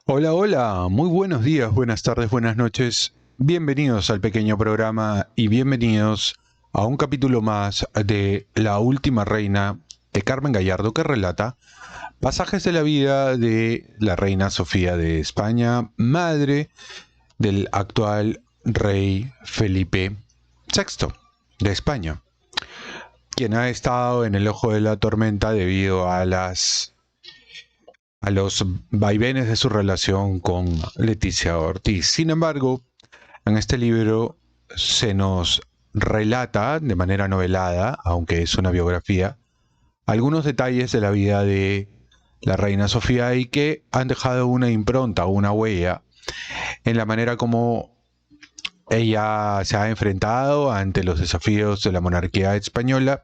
Hola, hola, muy buenos días, buenas tardes, buenas noches. Bienvenidos al pequeño programa y bienvenidos a un capítulo más de La Última Reina de Carmen Gallardo, que relata pasajes de la vida de la reina Sofía de España, madre del actual rey Felipe VI de España, quien ha estado en el ojo de la tormenta debido a los vaivenes de su relación con Leticia Ortiz. Sin embargo, en este libro se nos relata de manera novelada, aunque es una biografía, algunos detalles de la vida de la reina Sofía y que han dejado una impronta, una huella en la manera como ella se ha enfrentado ante los desafíos de la monarquía española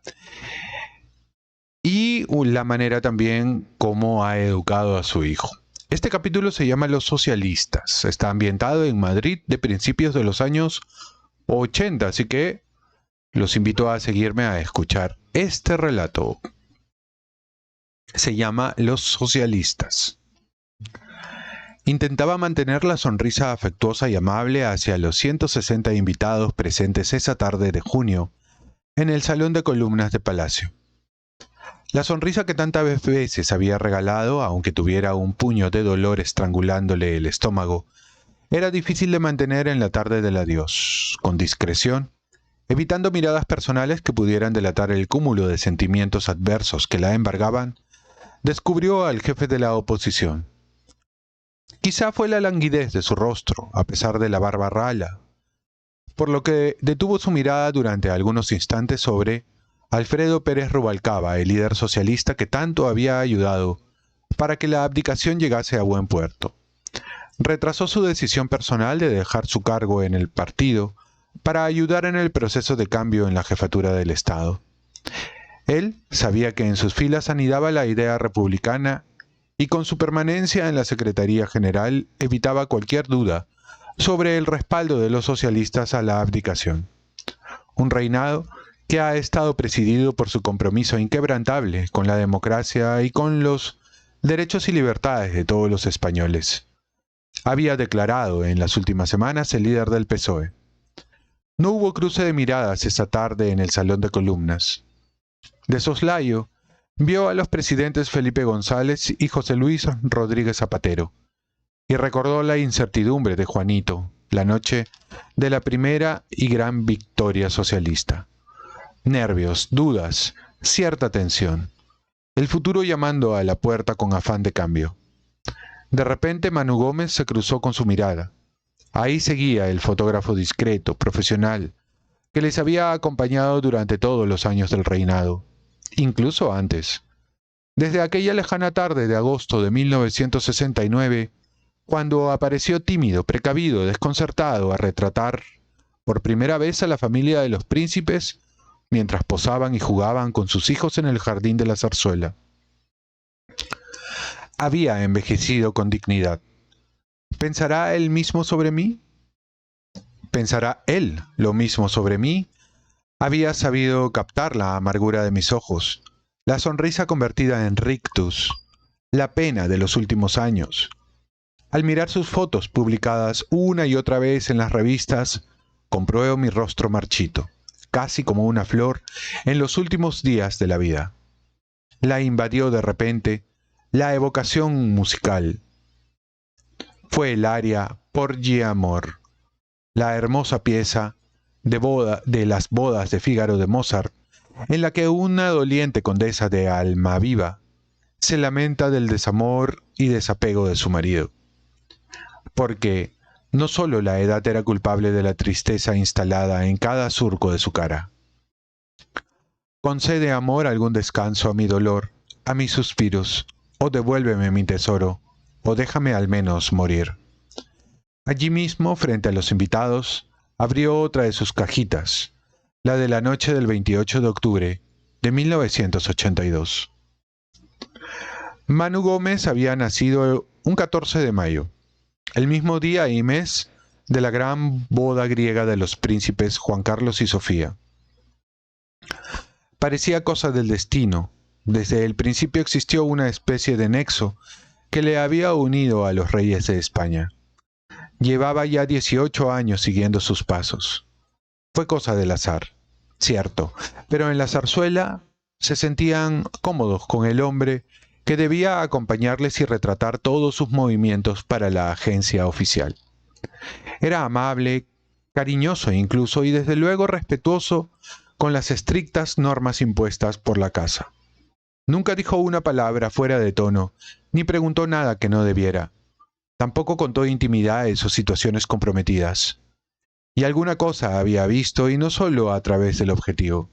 y la manera también como ha educado a su hijo. Este capítulo se llama Los socialistas. Está ambientado en Madrid de principios de los años 80, así que los invito a seguirme a escuchar este relato. Se llama Los socialistas. Intentaba mantener la sonrisa afectuosa y amable hacia los 160 invitados presentes esa tarde de junio en el salón de columnas de Palacio. La sonrisa que tantas veces había regalado, aunque tuviera un puño de dolor estrangulándole el estómago, era difícil de mantener en la tarde del adiós. Con discreción, evitando miradas personales que pudieran delatar el cúmulo de sentimientos adversos que la embargaban, descubrió al jefe de la oposición. Quizá fue la languidez de su rostro, a pesar de la barba rala, por lo que detuvo su mirada durante algunos instantes sobre Alfredo Pérez Rubalcaba, el líder socialista que tanto había ayudado para que la abdicación llegase a buen puerto. Retrasó su decisión personal de dejar su cargo en el partido para ayudar en el proceso de cambio en la jefatura del Estado. Él sabía que en sus filas anidaba la idea republicana y con su permanencia en la Secretaría General evitaba cualquier duda sobre el respaldo de los socialistas a la abdicación. Un reinado que ha estado presidido por su compromiso inquebrantable con la democracia y con los derechos y libertades de todos los españoles, había declarado en las últimas semanas el líder del PSOE. No hubo cruce de miradas esta tarde en el salón de columnas. De soslayo, vio a los presidentes Felipe González y José Luis Rodríguez Zapatero, y recordó la incertidumbre de Juanito, la noche de la primera y gran victoria socialista. Nervios, dudas, cierta tensión. El futuro llamando a la puerta con afán de cambio. De repente Manu Gómez se cruzó con su mirada. Ahí seguía el fotógrafo discreto, profesional, que les había acompañado durante todos los años del reinado, incluso antes. Desde aquella lejana tarde de agosto de 1969, cuando apareció tímido, precavido, desconcertado a retratar por primera vez a la familia de los príncipes mientras posaban y jugaban con sus hijos en el jardín de la zarzuela. Había envejecido con dignidad. ¿Pensará él mismo sobre mí? ¿Pensará él lo mismo sobre mí? Había sabido captar la amargura de mis ojos, la sonrisa convertida en rictus, la pena de los últimos años. Al mirar sus fotos publicadas una y otra vez en las revistas, compruebo mi rostro marchito, casi como una flor, en los últimos días de la vida. La invadió de repente la evocación musical. Fue el aria Porgi Amor, la hermosa pieza de las bodas de Fígaro de Mozart, en la que una doliente condesa de Almaviva se lamenta del desamor y desapego de su marido. Porque no solo la edad era culpable de la tristeza instalada en cada surco de su cara. Concede, amor, algún descanso a mi dolor, a mis suspiros, o devuélveme mi tesoro, o déjame al menos morir. Allí mismo, frente a los invitados, abrió otra de sus cajitas, la de la noche del 28 de octubre de 1982. Manu Gómez había nacido un 14 de mayo, el mismo día y mes de la gran boda griega de los príncipes Juan Carlos y Sofía. Parecía cosa del destino. Desde el principio existió una especie de nexo que le había unido a los reyes de España. Llevaba ya 18 años siguiendo sus pasos. Fue cosa del azar, cierto, pero en la zarzuela se sentían cómodos con el hombre que debía acompañarles y retratar todos sus movimientos para la agencia oficial. Era amable, cariñoso incluso y desde luego respetuoso con las estrictas normas impuestas por la casa. Nunca dijo una palabra fuera de tono, ni preguntó nada que no debiera. Tampoco contó intimidades o situaciones comprometidas. Y alguna cosa había visto y no solo a través del objetivo.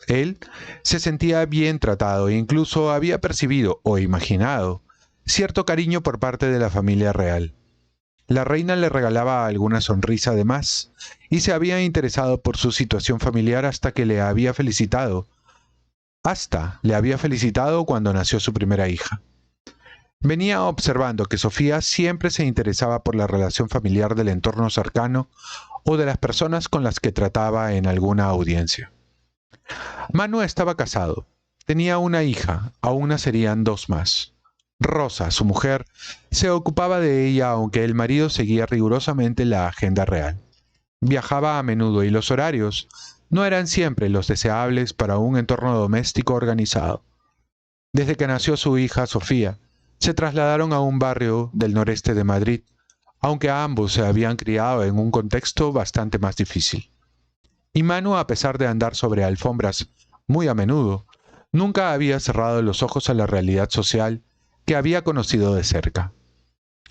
Él se sentía bien tratado e incluso había percibido o imaginado cierto cariño por parte de la familia real. La reina le regalaba alguna sonrisa de más y se había interesado por su situación familiar hasta le había felicitado cuando nació su primera hija. Venía observando que Sofía siempre se interesaba por la relación familiar del entorno cercano o de las personas con las que trataba en alguna audiencia. Manu estaba casado, tenía una hija, aún nacerían 2 más. Rosa, su mujer, se ocupaba de ella aunque el marido seguía rigurosamente la agenda real. Viajaba a menudo y los horarios no eran siempre los deseables para un entorno doméstico organizado. Desde que nació su hija Sofía, se trasladaron a un barrio del noreste de Madrid, aunque ambos se habían criado en un contexto bastante más difícil. Y Manu, a pesar de andar sobre alfombras muy a menudo, nunca había cerrado los ojos a la realidad social que había conocido de cerca.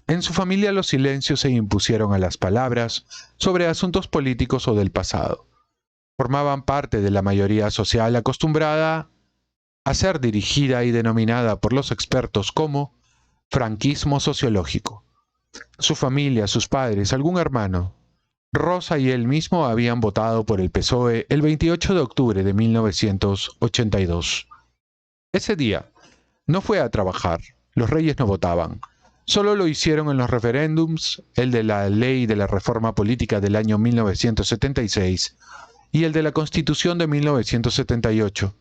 En su familia los silencios se impusieron a las palabras sobre asuntos políticos o del pasado. Formaban parte de la mayoría social acostumbrada a ser dirigida y denominada por los expertos como franquismo sociológico. Su familia, sus padres, algún hermano, Rosa y él mismo habían votado por el PSOE el 28 de octubre de 1982. Ese día no fue a trabajar, los reyes no votaban. Solo lo hicieron en los referéndums, el de la ley de la reforma política del año 1976 y el de la Constitución de 1978,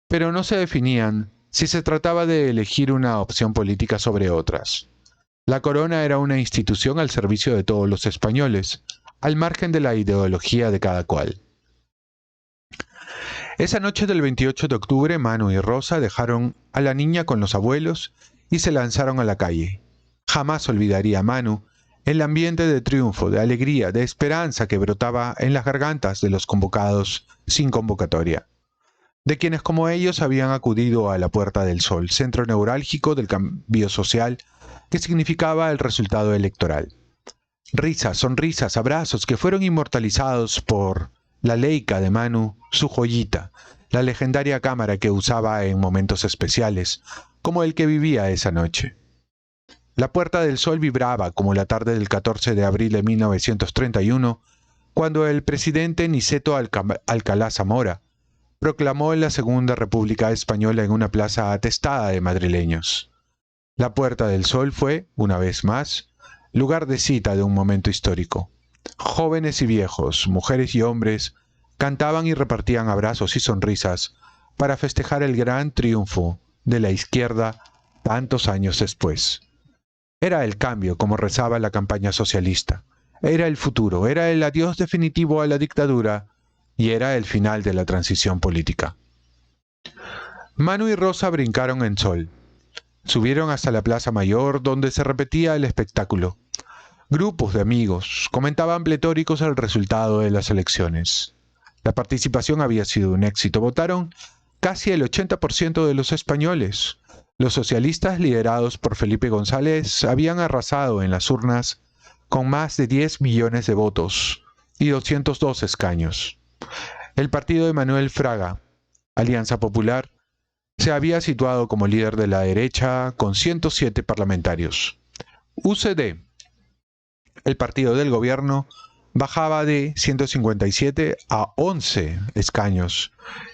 pero no se definían si se trataba de elegir una opción política sobre otras. La corona era una institución al servicio de todos los españoles, al margen de la ideología de cada cual. Esa noche del 28 de octubre, Manu y Rosa dejaron a la niña con los abuelos y se lanzaron a la calle. Jamás olvidaría Manu el ambiente de triunfo, de alegría, de esperanza que brotaba en las gargantas de los convocados sin convocatoria, de quienes como ellos habían acudido a la Puerta del Sol, centro neurálgico del cambio social que significaba el resultado electoral. Risas, sonrisas, abrazos que fueron inmortalizados por la Leica de Manu, su joyita, la legendaria cámara que usaba en momentos especiales, como el que vivía esa noche. La Puerta del Sol vibraba como la tarde del 14 de abril de 1931, cuando el presidente Niceto Alcalá Zamora proclamó la Segunda República Española en una plaza atestada de madrileños. La Puerta del Sol fue, una vez más, lugar de cita de un momento histórico. Jóvenes y viejos, mujeres y hombres, cantaban y repartían abrazos y sonrisas para festejar el gran triunfo de la izquierda tantos años después. Era el cambio, como rezaba la campaña socialista. Era el futuro, era el adiós definitivo a la dictadura y era el final de la transición política. Manu y Rosa brincaron en Sol. Subieron hasta la Plaza Mayor, donde se repetía el espectáculo. Grupos de amigos comentaban pletóricos el resultado de las elecciones. La participación había sido un éxito. Votaron casi el 80% de los españoles. Los socialistas, liderados por Felipe González, habían arrasado en las urnas con más de 10 millones de votos y 202 escaños. El partido de Manuel Fraga, Alianza Popular, se había situado como líder de la derecha con 107 parlamentarios. UCD, el partido del gobierno, bajaba de 157 a 11 escaños,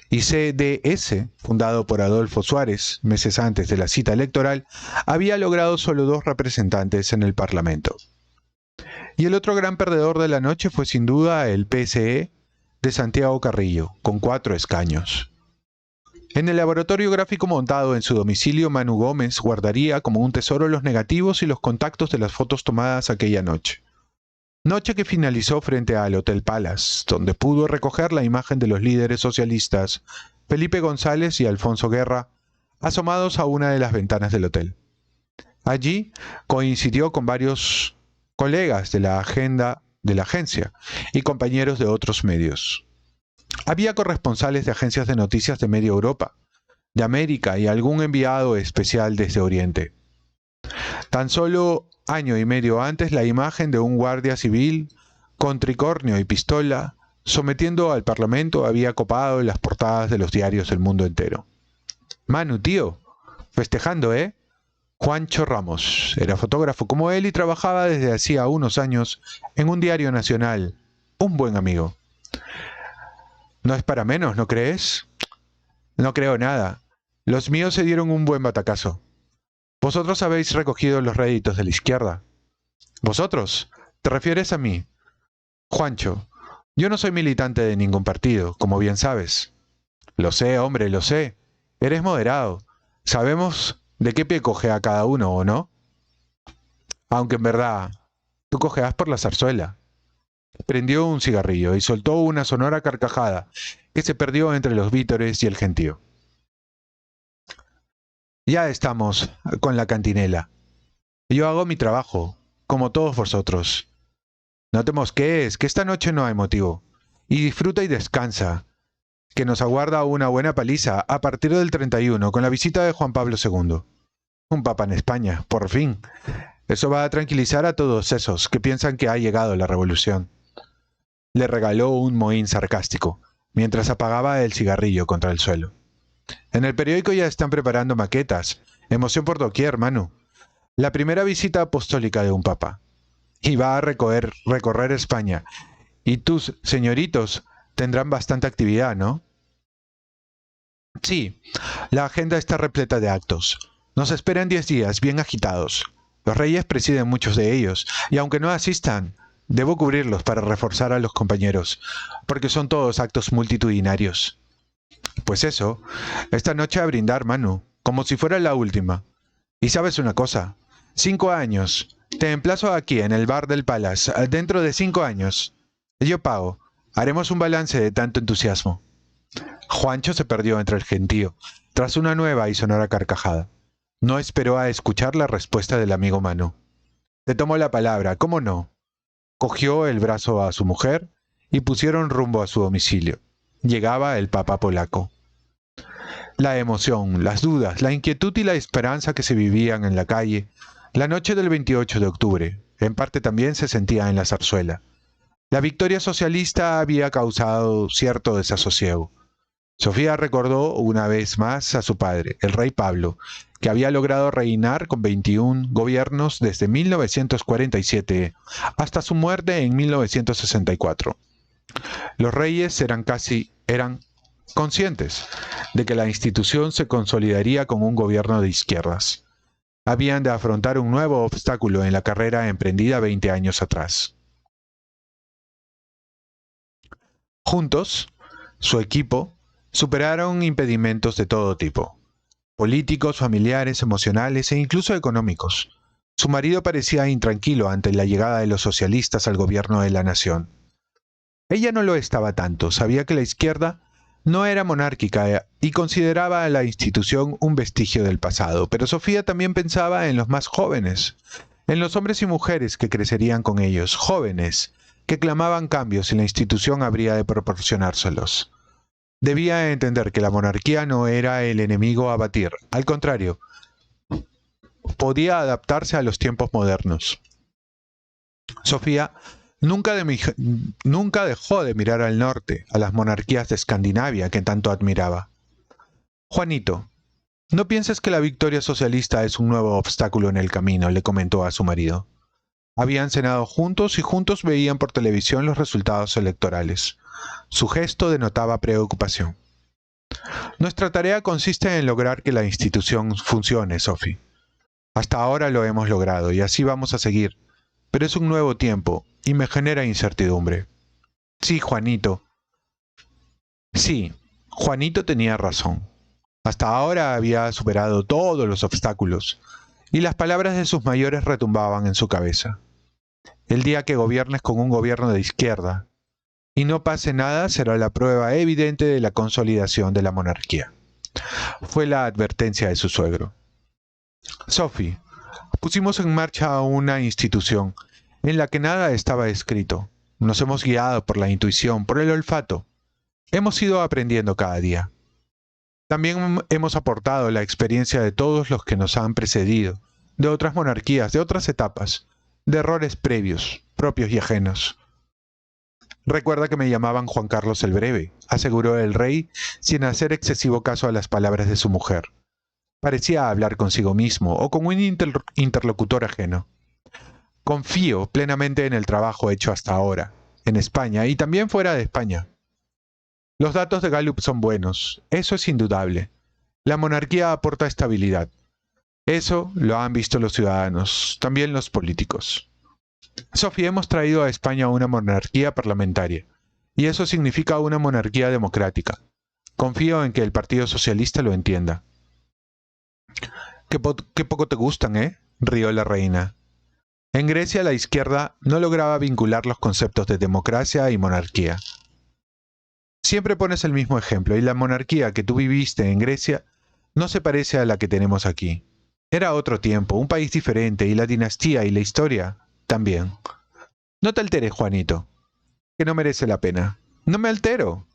y CDS, fundado por Adolfo Suárez meses antes de la cita electoral, había logrado solo 2 representantes en el Parlamento. Y el otro gran perdedor de la noche fue sin duda el PSE de Santiago Carrillo, con 4 escaños. En el laboratorio gráfico montado en su domicilio, Manu Gómez guardaría como un tesoro los negativos y los contactos de las fotos tomadas aquella noche. Noche que finalizó frente al Hotel Palace, donde pudo recoger la imagen de los líderes socialistas Felipe González y Alfonso Guerra, asomados a una de las ventanas del hotel. Allí coincidió con varios colegas de la agencia y compañeros de otros medios. Había corresponsales de agencias de noticias de media Europa, de América y algún enviado especial desde Oriente. Tan solo año y medio antes, la imagen de un guardia civil con tricornio y pistola sometiendo al Parlamento había copado las portadas de los diarios del mundo entero. Manu, tío, festejando, ¿eh? Juancho Ramos era fotógrafo como él y trabajaba desde hacía unos años en un diario nacional. Un buen amigo. No es para menos, ¿no crees? No creo nada. Los míos se dieron un buen batacazo. Vosotros habéis recogido los réditos de la izquierda. ¿Vosotros? ¿Te refieres a mí? Juancho, yo no soy militante de ningún partido, como bien sabes. Lo sé, hombre, lo sé. Eres moderado. Sabemos de qué pie cojea cada uno, ¿o no? Aunque en verdad, tú cojeas por la zarzuela. Prendió un cigarrillo y soltó una sonora carcajada que se perdió entre los vítores y el gentío. Ya estamos con la cantinela. Yo hago mi trabajo, como todos vosotros. No te mosquees, que esta noche no hay motivo. Y disfruta y descansa, que nos aguarda una buena paliza a partir del 31 con la visita de Juan Pablo II. Un papa en España, por fin. Eso va a tranquilizar a todos esos que piensan que ha llegado la revolución. Le regaló un mohín sarcástico, mientras apagaba el cigarrillo contra el suelo. En el periódico ya están preparando maquetas. Emoción por doquier, Manu. La primera visita apostólica de un papa. Y va a recorrer España. Y tus señoritos tendrán bastante actividad, ¿no? Sí, la agenda está repleta de actos. Nos esperan 10 días bien agitados. Los reyes presiden muchos de ellos, y aunque no asistan, debo cubrirlos para reforzar a los compañeros, porque son todos actos multitudinarios. Pues eso, esta noche a brindar, Manu, como si fuera la última. Y sabes una cosa, 5 años. Te emplazo aquí en el bar del Palace, dentro de 5 años. Yo pago. Haremos un balance de tanto entusiasmo. Juancho se perdió entre el gentío, tras una nueva y sonora carcajada. No esperó a escuchar la respuesta del amigo Manu. Te tomo la palabra, ¿cómo no? Cogió el brazo a su mujer y pusieron rumbo a su domicilio. Llegaba el papa polaco. La emoción, las dudas, la inquietud y la esperanza que se vivían en la calle, la noche del 28 de octubre, en parte también se sentía en la zarzuela. La victoria socialista había causado cierto desasosiego. Sofía recordó una vez más a su padre, el rey Pablo, que había logrado reinar con 21 gobiernos desde 1947 hasta su muerte en 1964. Los reyes eran conscientes de que la institución se consolidaría con un gobierno de izquierdas. Habían de afrontar un nuevo obstáculo en la carrera emprendida 20 años atrás. Juntos, su equipo, superaron impedimentos de todo tipo, políticos, familiares, emocionales e incluso económicos. Su marido parecía intranquilo ante la llegada de los socialistas al gobierno de la nación. Ella no lo estaba tanto, sabía que la izquierda no era monárquica y consideraba a la institución un vestigio del pasado, pero Sofía también pensaba en los más jóvenes, en los hombres y mujeres que crecerían con ellos, jóvenes, que clamaban cambios y la institución habría de proporcionárselos. Debía entender que la monarquía no era el enemigo a batir, al contrario, podía adaptarse a los tiempos modernos. Sofía nunca dejó de mirar al norte, a las monarquías de Escandinavia que tanto admiraba. Juanito, no pienses que la victoria socialista es un nuevo obstáculo en el camino, le comentó a su marido. Habían cenado juntos y juntos veían por televisión los resultados electorales. Su gesto denotaba preocupación. Nuestra tarea consiste en lograr que la institución funcione, Sophie. Hasta ahora lo hemos logrado y así vamos a seguir. Pero es un nuevo tiempo y me genera incertidumbre. Sí, Juanito. Sí, Juanito tenía razón. Hasta ahora había superado todos los obstáculos, y las palabras de sus mayores retumbaban en su cabeza. El día que gobiernes con un gobierno de izquierda y no pase nada será la prueba evidente de la consolidación de la monarquía. Fue la advertencia de su suegro. Sophie, pusimos en marcha una institución en la que nada estaba escrito. Nos hemos guiado por la intuición, por el olfato. Hemos ido aprendiendo cada día. También hemos aportado la experiencia de todos los que nos han precedido, de otras monarquías, de otras etapas, de errores previos, propios y ajenos. Recuerda que me llamaban Juan Carlos el Breve, aseguró el rey, sin hacer excesivo caso a las palabras de su mujer. Parecía hablar consigo mismo o con un interlocutor ajeno. Confío plenamente en el trabajo hecho hasta ahora, en España y también fuera de España. Los datos de Gallup son buenos, eso es indudable. La monarquía aporta estabilidad. Eso lo han visto los ciudadanos, también los políticos. Sofía, hemos traído a España una monarquía parlamentaria, y eso significa una monarquía democrática. Confío en que el Partido Socialista lo entienda. Qué poco te gustan, ¿eh?, rió la reina. En Grecia la izquierda no lograba vincular los conceptos de democracia y monarquía. Siempre pones el mismo ejemplo, y la monarquía que tú viviste en Grecia no se parece a la que tenemos aquí. Era otro tiempo, un país diferente, y la dinastía y la historia también. No te alteres, Juanito, que no merece la pena. No me altero.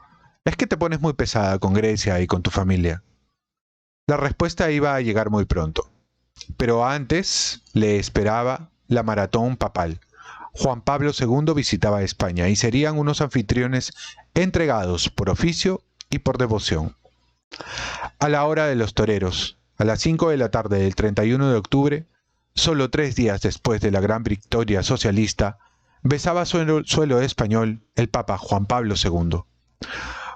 Es que te pones muy pesada con Grecia y con tu familia. La respuesta iba a llegar muy pronto. Pero antes le esperaba la maratón papal. Juan Pablo II visitaba España y serían unos anfitriones entregados por oficio y por devoción. A la hora de los toreros, a las 5 de la tarde del 31 de octubre, solo 3 días después de la gran victoria socialista, besaba suelo español el Papa Juan Pablo II.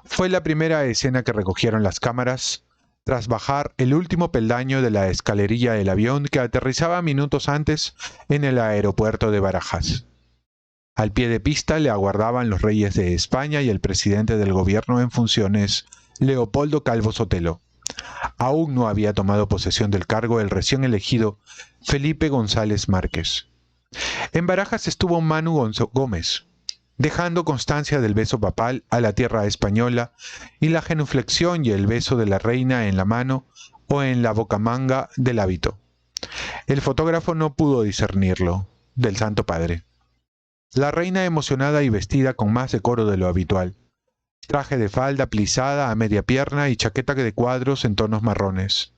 Fue la primera escena que recogieron las cámaras tras bajar el último peldaño de la escalerilla del avión que aterrizaba minutos antes en el aeropuerto de Barajas. Al pie de pista le aguardaban los reyes de España y el presidente del gobierno en funciones, Leopoldo Calvo Sotelo. Aún no había tomado posesión del cargo el recién elegido Felipe González Márquez. En Barajas estuvo Manu Gómez, dejando constancia del beso papal a la tierra española y la genuflexión y el beso de la reina en la mano o en la bocamanga del hábito. El fotógrafo no pudo discernirlo del Santo Padre. La reina emocionada y vestida con más decoro de lo habitual. Traje de falda plisada a media pierna y chaqueta de cuadros en tonos marrones.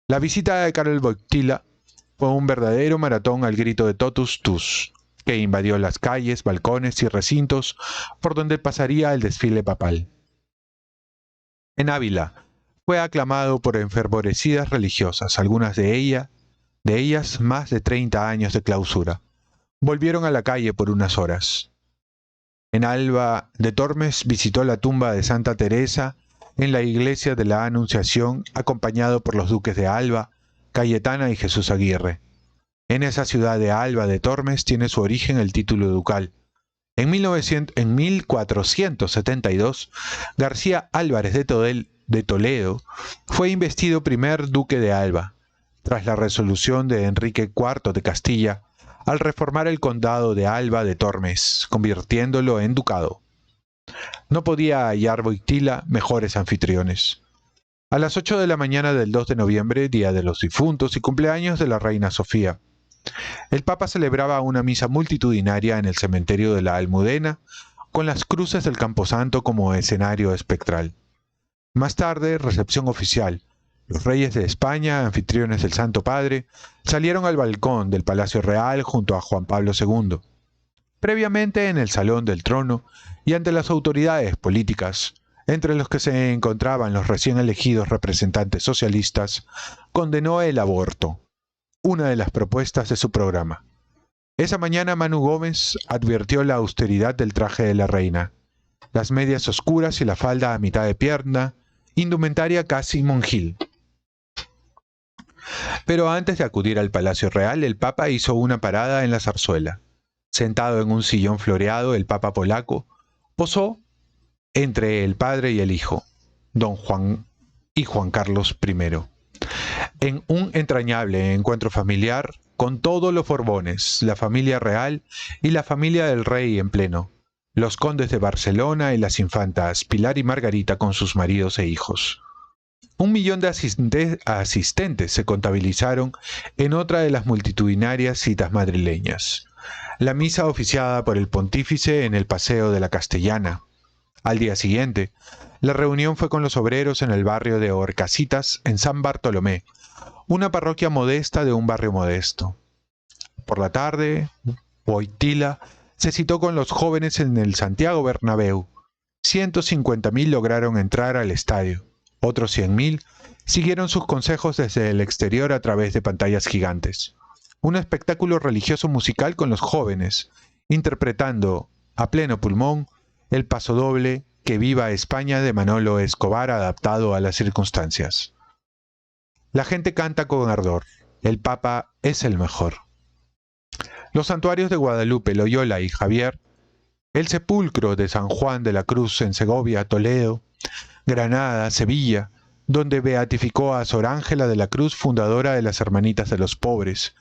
La visita de Karol Wojtyła fue un verdadero maratón al grito de totus tus, que invadió las calles, balcones y recintos por donde pasaría el desfile papal. En Ávila fue aclamado por enfervorecidas religiosas, algunas de ellas más de 30 años de clausura. Volvieron a la calle por unas horas. En Alba de Tormes visitó la tumba de Santa Teresa en la iglesia de la Anunciación, acompañado por los duques de Alba, Cayetana y Jesús Aguirre. En esa ciudad de Alba de Tormes tiene su origen el título ducal. En 1472, García Álvarez de Toledo fue investido primer duque de Alba, tras la resolución de Enrique IV de Castilla, al reformar el condado de Alba de Tormes, convirtiéndolo en ducado. No podía hallar Wojtyła mejores anfitriones. A las 8 de la mañana del 2 de noviembre, día de los difuntos y cumpleaños de la reina Sofía, el Papa celebraba una misa multitudinaria en el cementerio de la Almudena, con las cruces del Camposanto como escenario espectral. Más tarde, recepción oficial. Los reyes de España, anfitriones del Santo Padre, salieron al balcón del Palacio Real junto a Juan Pablo II. Previamente, en el Salón del Trono y ante las autoridades políticas, entre los que se encontraban los recién elegidos representantes socialistas, condenó el aborto, una de las propuestas de su programa. Esa mañana Manu Gómez advirtió la austeridad del traje de la reina, las medias oscuras y la falda a mitad de pierna, indumentaria casi monjil. Pero antes de acudir al Palacio Real, el Papa hizo una parada en la zarzuela. Sentado en un sillón floreado, el Papa polaco posó entre el padre y el hijo, don Juan y Juan Carlos I, en un entrañable encuentro familiar con todos los Borbones, la familia real y la familia del rey en pleno, los condes de Barcelona y las infantas Pilar y Margarita con sus maridos e hijos. 1 millón de asistentes se contabilizaron en otra de las multitudinarias citas madrileñas. La misa oficiada por el pontífice en el Paseo de la Castellana. Al día siguiente, la reunión fue con los obreros en el barrio de Horcasitas, en San Bartolomé, una parroquia modesta de un barrio modesto. Por la tarde, Wojtyła se citó con los jóvenes en el Santiago Bernabéu. 150.000 lograron entrar al estadio. Otros 100.000 siguieron sus consejos desde el exterior a través de pantallas gigantes. Un espectáculo religioso musical con los jóvenes, interpretando a pleno pulmón el pasodoble Que viva España de Manolo Escobar adaptado a las circunstancias. La gente canta con ardor. El Papa es el mejor. Los santuarios de Guadalupe, Loyola y Javier, el sepulcro de San Juan de la Cruz en Segovia, Toledo, Granada, Sevilla, donde beatificó a Sor Ángela de la Cruz, fundadora de las Hermanitas de los Pobres,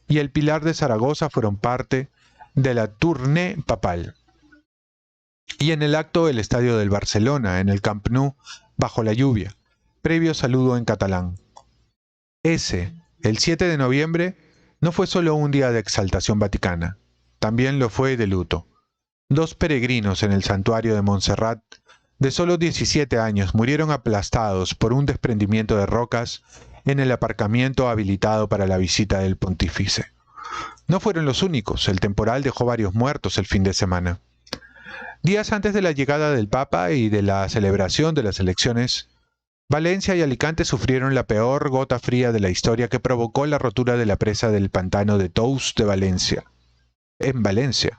y el Pilar de Zaragoza fueron parte de la tournée papal. Y en el acto el estadio del Barcelona, en el Camp Nou, bajo la lluvia, previo saludo en catalán. Ese, el 7 de noviembre, no fue solo un día de exaltación vaticana, también lo fue de luto. 2 peregrinos en el santuario de Montserrat, de solo 17 años, murieron aplastados por un desprendimiento de rocas en el aparcamiento habilitado para la visita del pontífice. No fueron los únicos, el temporal dejó varios muertos el fin de semana. Días antes de la llegada del Papa y de la celebración de las elecciones, Valencia y Alicante sufrieron la peor gota fría de la historia que provocó la rotura de la presa del pantano de Tous de Valencia. En Valencia,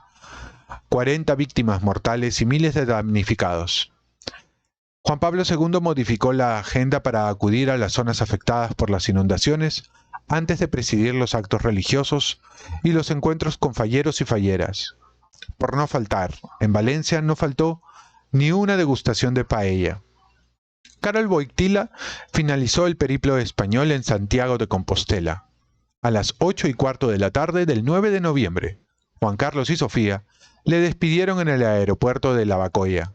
40 víctimas mortales y miles de damnificados. Juan Pablo II modificó la agenda para acudir a las zonas afectadas por las inundaciones antes de presidir los actos religiosos y los encuentros con falleros y falleras. Por no faltar, en Valencia no faltó ni una degustación de paella. Karol Wojtyła finalizó el periplo español en Santiago de Compostela. A las 8:15 de la tarde del 9 de noviembre, Juan Carlos y Sofía le despidieron en el aeropuerto de Lavacolla.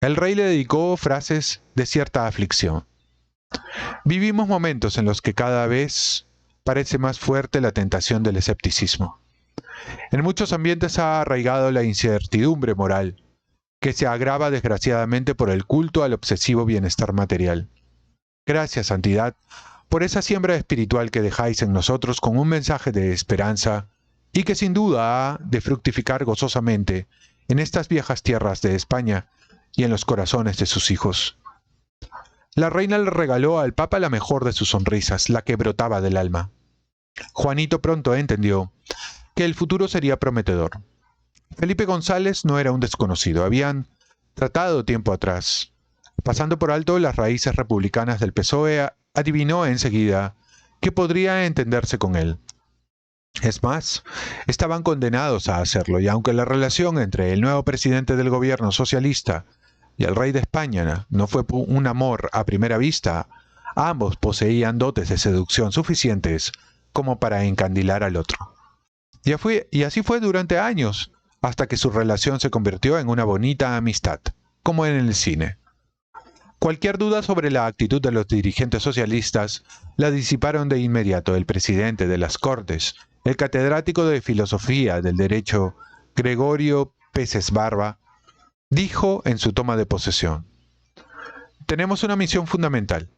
El rey le dedicó frases de cierta aflicción. Vivimos momentos en los que cada vez parece más fuerte la tentación del escepticismo. En muchos ambientes ha arraigado la incertidumbre moral, que se agrava desgraciadamente por el culto al obsesivo bienestar material. Gracias, Santidad, por esa siembra espiritual que dejáis en nosotros con un mensaje de esperanza y que sin duda ha de fructificar gozosamente en estas viejas tierras de España y en los corazones de sus hijos. La reina le regaló al Papa la mejor de sus sonrisas, la que brotaba del alma. Juanito pronto entendió que el futuro sería prometedor. Felipe González no era un desconocido, habían tratado tiempo atrás. Pasando por alto las raíces republicanas del PSOE, adivinó enseguida que podría entenderse con él. Es más, estaban condenados a hacerlo, y aunque la relación entre el nuevo presidente del gobierno socialista y el rey de España no fue un amor a primera vista, ambos poseían dotes de seducción suficientes como para encandilar al otro. Y así fue durante años, hasta que su relación se convirtió en una bonita amistad, como en el cine. Cualquier duda sobre la actitud de los dirigentes socialistas la disiparon de inmediato el presidente de las Cortes, el catedrático de Filosofía del Derecho, Gregorio Peces Barba, dijo en su toma de posesión: tenemos una misión fundamental,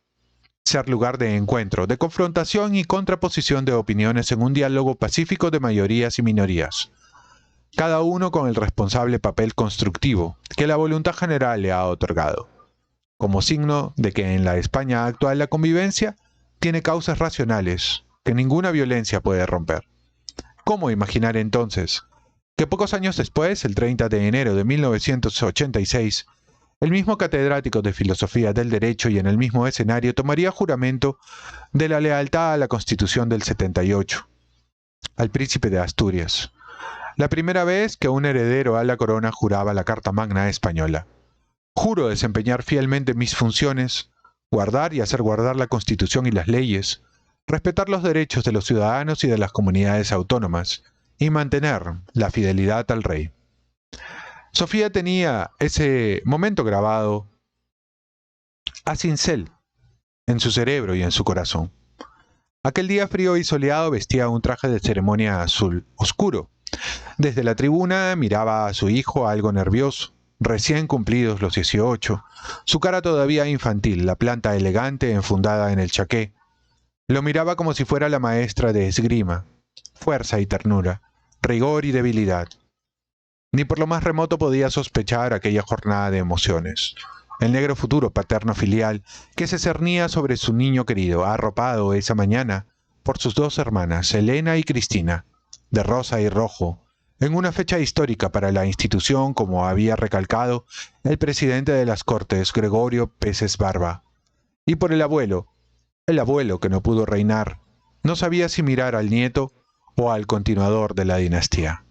ser lugar de encuentro, de confrontación y contraposición de opiniones en un diálogo pacífico de mayorías y minorías, cada uno con el responsable papel constructivo que la voluntad general le ha otorgado, como signo de que en la España actual la convivencia tiene causas racionales que ninguna violencia puede romper. ¿Cómo imaginar entonces que pocos años después, el 30 de enero de 1986, el mismo catedrático de Filosofía del Derecho y en el mismo escenario tomaría juramento de la lealtad a la Constitución del 78, al príncipe de Asturias, la primera vez que un heredero a la corona juraba la Carta Magna española? Juro desempeñar fielmente mis funciones guardar y hacer guardar la Constitución y las leyes, respetar los derechos de los ciudadanos y de las comunidades autónomas, y mantener la fidelidad al rey. Sofía tenía ese momento grabado a cincel en su cerebro y en su corazón. Aquel día frío y soleado vestía un traje de ceremonia azul oscuro. Desde la tribuna miraba a su hijo algo nervioso, recién cumplidos los 18, su cara todavía infantil, la planta elegante enfundada en el chaqué. Lo miraba como si fuera la maestra de esgrima, fuerza y ternura, rigor y debilidad. Ni por lo más remoto podía sospechar aquella jornada de emociones. El negro futuro paterno-filial que se cernía sobre su niño querido, arropado esa mañana por sus dos hermanas, Elena y Cristina, de rosa y rojo, en una fecha histórica para la institución, como había recalcado el presidente de las Cortes, Gregorio Peces Barba. Y por el abuelo que no pudo reinar, no sabía si mirar al nieto o al continuador de la dinastía.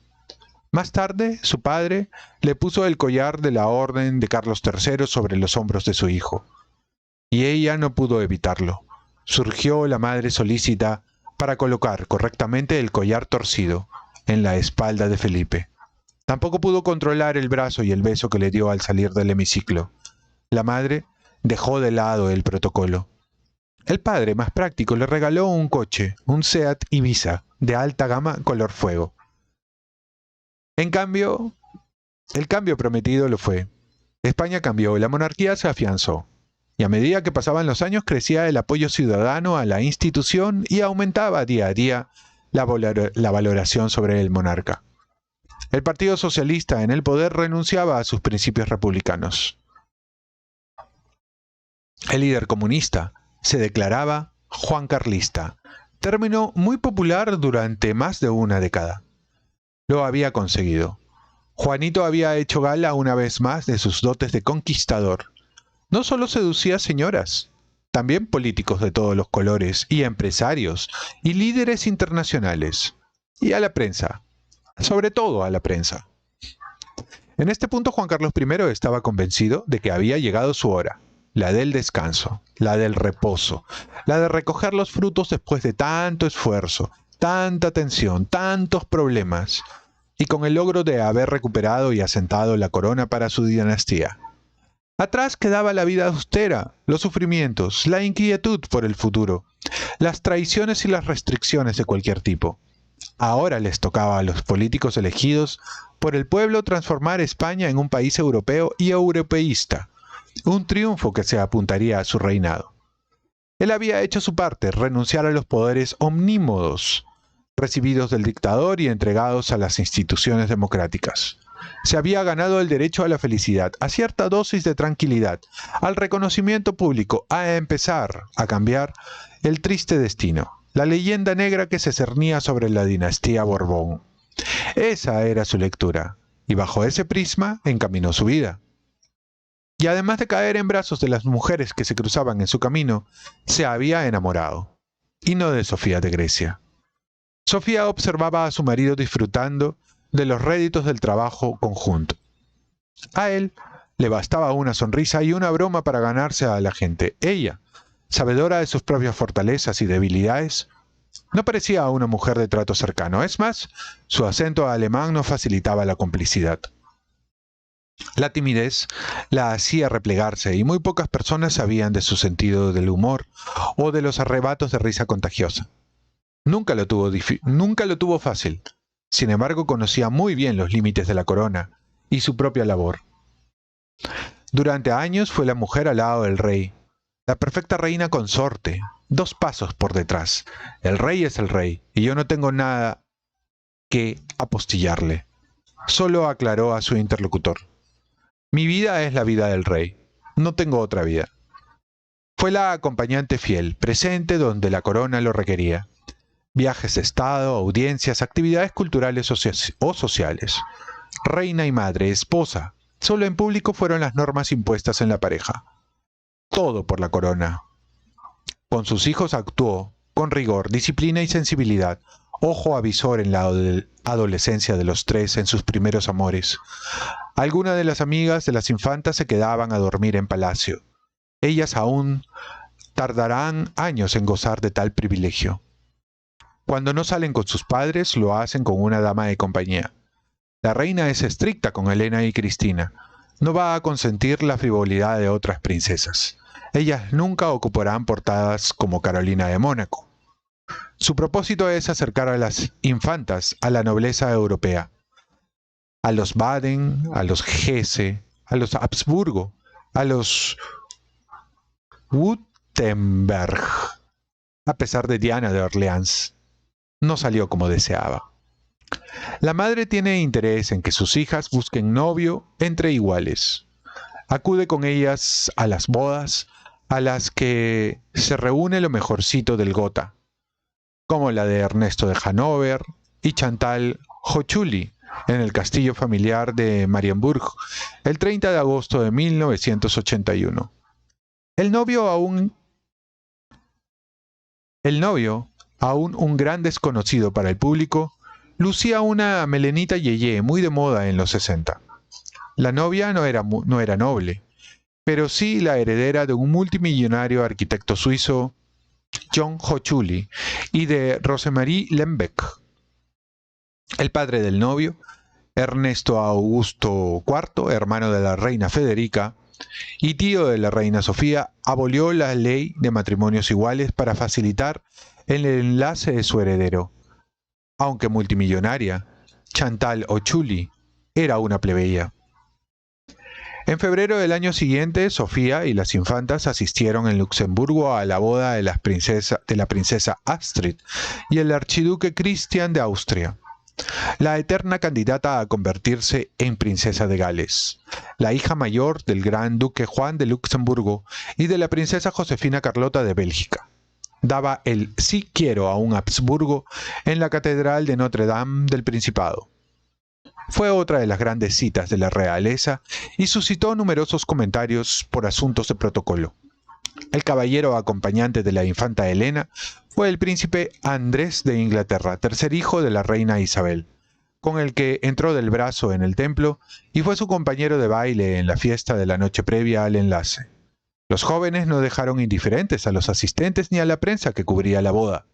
Más tarde, su padre le puso el collar de la Orden de Carlos III sobre los hombros de su hijo, y ella no pudo evitarlo. Surgió la madre solícita para colocar correctamente el collar torcido en la espalda de Felipe. Tampoco pudo controlar el brazo y el beso que le dio al salir del hemiciclo. La madre dejó de lado el protocolo. El padre, más práctico, le regaló un coche, un Seat Ibiza, de alta gama color fuego. En cambio, el cambio prometido lo fue. España cambió, la monarquía se afianzó, y a medida que pasaban los años crecía el apoyo ciudadano a la institución y aumentaba día a día la valoración sobre el monarca. El Partido Socialista en el poder renunciaba a sus principios republicanos. El líder comunista se declaraba Juan Carlista, término muy popular durante más de una década. Lo había conseguido. Juanito había hecho gala una vez más de sus dotes de conquistador. No solo seducía señoras, también políticos de todos los colores, y empresarios, y líderes internacionales, y a la prensa, sobre todo a la prensa. En este punto Juan Carlos I estaba convencido de que había llegado su hora, la del descanso, la del reposo, la de recoger los frutos después de tanto esfuerzo, tanta tensión, tantos problemas, y con el logro de haber recuperado y asentado la corona para su dinastía. Atrás quedaba la vida austera, los sufrimientos, la inquietud por el futuro, las traiciones y las restricciones de cualquier tipo. Ahora les tocaba a los políticos elegidos por el pueblo transformar España en un país europeo y europeísta, un triunfo que se apuntaría a su reinado. Él había hecho su parte, renunciar a los poderes omnímodos, recibidos del dictador y entregados a las instituciones democráticas. Se había ganado el derecho a la felicidad, a cierta dosis de tranquilidad, al reconocimiento público, a empezar a cambiar el triste destino, la leyenda negra que se cernía sobre la dinastía Borbón. Esa era su lectura, y bajo ese prisma encaminó su vida. Y además de caer en brazos de las mujeres que se cruzaban en su camino, se había enamorado, y no de Sofía de Grecia. Sofía observaba a su marido disfrutando de los réditos del trabajo conjunto. A él le bastaba una sonrisa y una broma para ganarse a la gente. Ella, sabedora de sus propias fortalezas y debilidades, no parecía una mujer de trato cercano. Es más, su acento alemán no facilitaba la complicidad. La timidez la hacía replegarse y muy pocas personas sabían de su sentido del humor o de los arrebatos de risa contagiosa. Nunca lo tuvo fácil. Sin embargo, conocía muy bien los límites de la corona y su propia labor. Durante años fue la mujer al lado del rey, la perfecta reina consorte, 2 pasos por detrás. El rey es el rey, y yo no tengo nada que apostillarle. Solo aclaró a su interlocutor. Mi vida es la vida del rey. No tengo otra vida. Fue la acompañante fiel, presente donde la corona lo requería. Viajes de estado, audiencias, actividades culturales o sociales. Reina y madre, esposa. Solo en público fueron las normas impuestas en la pareja. Todo por la corona. Con sus hijos actuó con rigor, disciplina y sensibilidad. Ojo avisor en la adolescencia de los 3 en sus primeros amores. Algunas de las amigas de las infantas se quedaban a dormir en palacio. ellas aún tardarán años en gozar de tal privilegio. Cuando no salen con sus padres, lo hacen con una dama de compañía. La reina es estricta con Elena y Cristina. No va a consentir la frivolidad de otras princesas. Ellas nunca ocuparán portadas como Carolina de Mónaco. Su propósito es acercar a las infantas a la nobleza europea, a los Baden, a los Hesse, a los Habsburgo, a los Württemberg. A pesar de Diana de Orleans, no salió como deseaba. La madre tiene interés en que sus hijas busquen novio entre iguales. Acude con ellas a las bodas a las que se reúne lo mejorcito del Gotha, como la de Ernesto de Hannover y Chantal Hochuli en el castillo familiar de Marienburg el 30 de agosto de 1981. El novio, aún un gran desconocido para el público, lucía una melenita yeye muy de moda en los 60. La novia no era noble, pero sí la heredera de un multimillonario arquitecto suizo, John Hochuli, y de Rosemarie Lembeck. El padre del novio, Ernesto Augusto IV, hermano de la reina Federica y tío de la reina Sofía, abolió la ley de matrimonios iguales para facilitar el enlace de su heredero. Aunque multimillonaria, Chantal Hochuli era una plebeya. En febrero del año siguiente, Sofía y las infantas asistieron en Luxemburgo a la boda de la princesa Astrid y el archiduque Cristian de Austria, la eterna candidata a convertirse en princesa de Gales, la hija mayor del gran duque Juan de Luxemburgo y de la princesa Josefina Carlota de Bélgica. Daba el sí quiero a un Habsburgo en la catedral de Notre Dame del Principado. Fue otra de las grandes citas de la realeza y suscitó numerosos comentarios por asuntos de protocolo. El caballero acompañante de la infanta Elena fue el príncipe Andrés de Inglaterra, tercer hijo de la reina Isabel, con el que entró del brazo en el templo y fue su compañero de baile en la fiesta de la noche previa al enlace. Los jóvenes no dejaron indiferentes a los asistentes ni a la prensa que cubría la boda.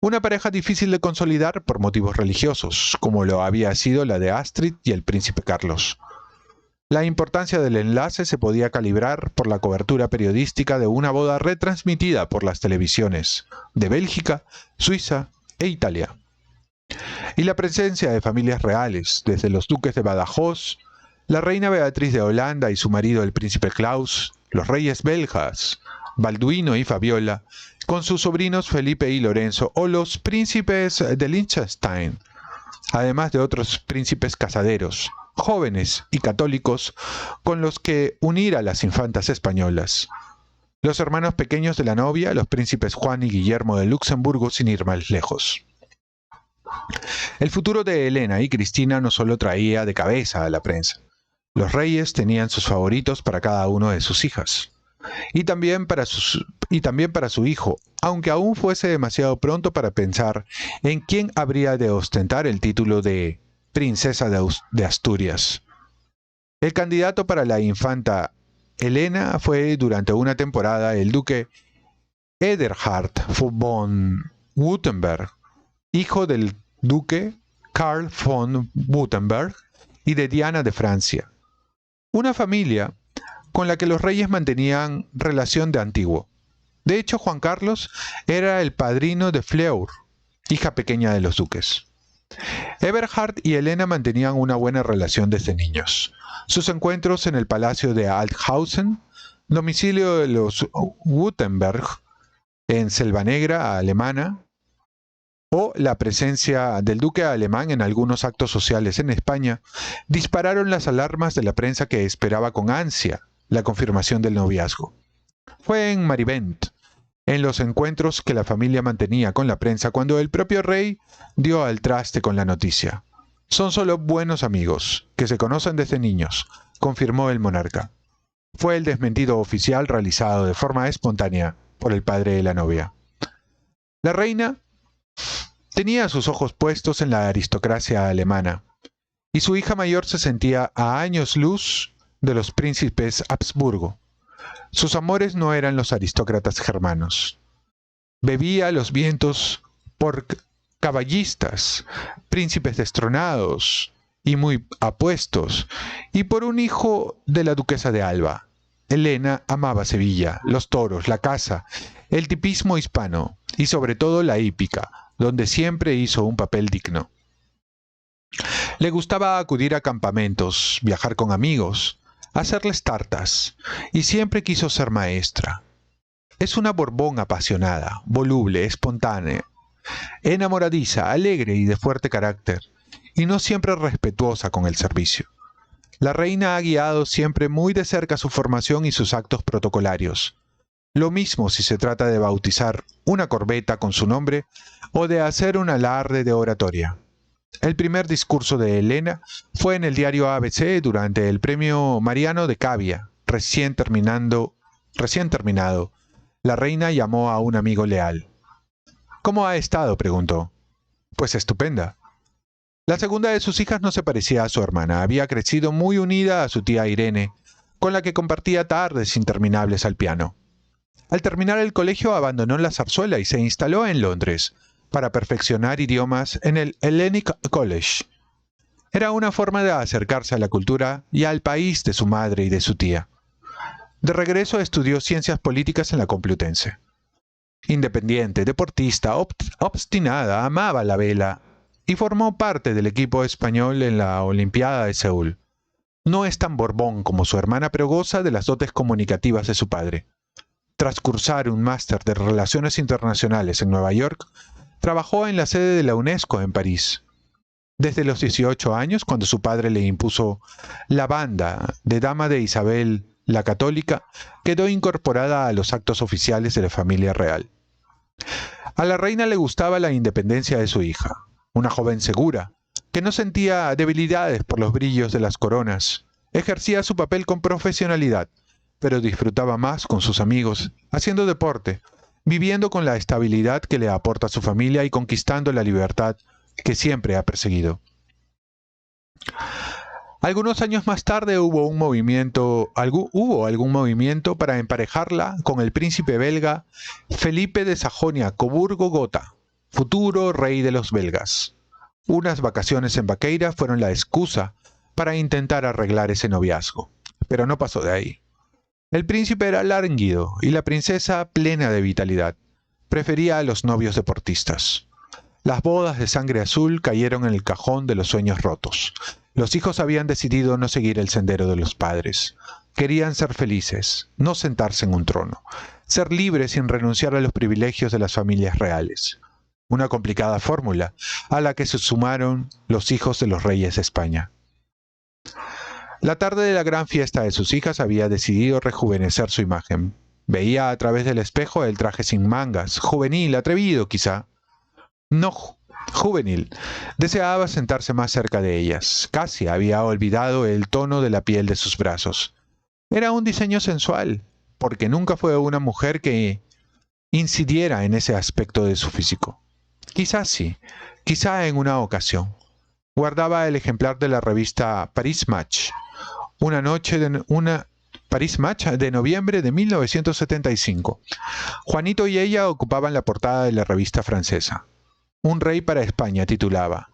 Una pareja difícil de consolidar por motivos religiosos, como lo había sido la de Astrid y el príncipe Carlos. La importancia del enlace se podía calibrar por la cobertura periodística de una boda retransmitida por las televisiones de Bélgica, Suiza e Italia. Y la presencia de familias reales, desde los duques de Badajoz, la reina Beatriz de Holanda y su marido el príncipe Klaus, los reyes belgas, Balduino y Fabiola, con sus sobrinos Felipe y Lorenzo, o los príncipes de Liechtenstein, además de otros príncipes casaderos, jóvenes y católicos, con los que unir a las infantas españolas. Los hermanos pequeños de la novia, los príncipes Juan y Guillermo de Luxemburgo, sin ir más lejos. El futuro de Elena y Cristina no solo traía de cabeza a la prensa. Los reyes tenían sus favoritos para cada uno de sus hijas. Y también para su hijo, aunque aún fuese demasiado pronto para pensar en quién habría de ostentar el título de princesa de Asturias. El candidato para la infanta Elena fue durante una temporada el duque Ederhard von Württemberg, hijo del duque Karl von Württemberg y de Diana de Francia, una familia con la que los reyes mantenían relación de antiguo. De hecho, Juan Carlos era el padrino de Fleur, hija pequeña de los duques. Eberhard y Elena mantenían una buena relación desde niños. Sus encuentros en el palacio de Althausen, domicilio de los Württemberg, en Selva Negra alemana, o la presencia del duque alemán en algunos actos sociales en España, dispararon las alarmas de la prensa que esperaba con ansia la confirmación del noviazgo. Fue en Marivent, en los encuentros que la familia mantenía con la prensa, cuando el propio rey dio al traste con la noticia. Son solo buenos amigos, que se conocen desde niños, confirmó el monarca. Fue el desmentido oficial realizado de forma espontánea por el padre de la novia. La reina tenía sus ojos puestos en la aristocracia alemana, y su hija mayor se sentía a años luz de los príncipes Habsburgo. Sus amores no eran los aristócratas germanos. Bebía a los vientos por caballistas, príncipes destronados y muy apuestos, y por un hijo de la duquesa de Alba. Elena amaba Sevilla, los toros, la caza, el tipismo hispano y sobre todo la hípica, donde siempre hizo un papel digno. Le gustaba acudir a campamentos, viajar con amigos, hacerles tartas, y siempre quiso ser maestra. Es una Borbón apasionada, voluble, espontánea, enamoradiza, alegre y de fuerte carácter, y no siempre respetuosa con el servicio. La reina ha guiado siempre muy de cerca su formación y sus actos protocolarios. Lo mismo si se trata de bautizar una corbeta con su nombre o de hacer un alarde de oratoria. El primer discurso de Elena fue en el diario ABC durante el premio Mariano de Cavia, recién terminado. La reina llamó a un amigo leal. ¿Cómo ha estado?, preguntó. Pues estupenda. La segunda de sus hijas no se parecía a su hermana, había crecido muy unida a su tía Irene, con la que compartía tardes interminables al piano. Al terminar el colegio abandonó la zarzuela y se instaló en Londres, para perfeccionar idiomas en el Hellenic College. Era una forma de acercarse a la cultura y al país de su madre y de su tía. De regreso estudió ciencias políticas en la Complutense. Independiente, deportista, obstinada, amaba la vela y formó parte del equipo español en la Olimpiada de Seúl. No es tan Borbón como su hermana, pero goza de las dotes comunicativas de su padre. Tras cursar un máster de Relaciones Internacionales en Nueva York, trabajó en la sede de la UNESCO en París. Desde los 18 años, cuando su padre le impuso la banda de dama de Isabel la Católica, quedó incorporada a los actos oficiales de la familia real. A la reina le gustaba la independencia de su hija, una joven segura, que no sentía debilidades por los brillos de las coronas. Ejercía su papel con profesionalidad, pero disfrutaba más con sus amigos, haciendo deporte, viviendo con la estabilidad que le aporta su familia y conquistando la libertad que siempre ha perseguido. Algunos años más tarde hubo algún movimiento para emparejarla con el príncipe belga Felipe de Sajonia-Coburgo-Gotha, futuro rey de los belgas. Unas vacaciones en Vaqueira fueron la excusa para intentar arreglar ese noviazgo, pero no pasó de ahí. El príncipe era lánguido y la princesa plena de vitalidad. Prefería a los novios deportistas. Las bodas de sangre azul cayeron en el cajón de los sueños rotos. Los hijos habían decidido no seguir el sendero de los padres. Querían ser felices, no sentarse en un trono. Ser libres sin renunciar a los privilegios de las familias reales. Una complicada fórmula, a la que se sumaron los hijos de los reyes de España. La tarde de la gran fiesta de sus hijas había decidido rejuvenecer su imagen. Veía a través del espejo el traje sin mangas, juvenil, atrevido quizá. No juvenil. Deseaba sentarse más cerca de ellas. Casi había olvidado el tono de la piel de sus brazos. Era un diseño sensual, porque nunca fue una mujer que incidiera en ese aspecto de su físico. Quizás sí, quizá en una ocasión. Guardaba el ejemplar de la revista Paris Match. Paris Match de noviembre de 1975. Juanito y ella ocupaban la portada de la revista francesa. Un rey para España titulaba.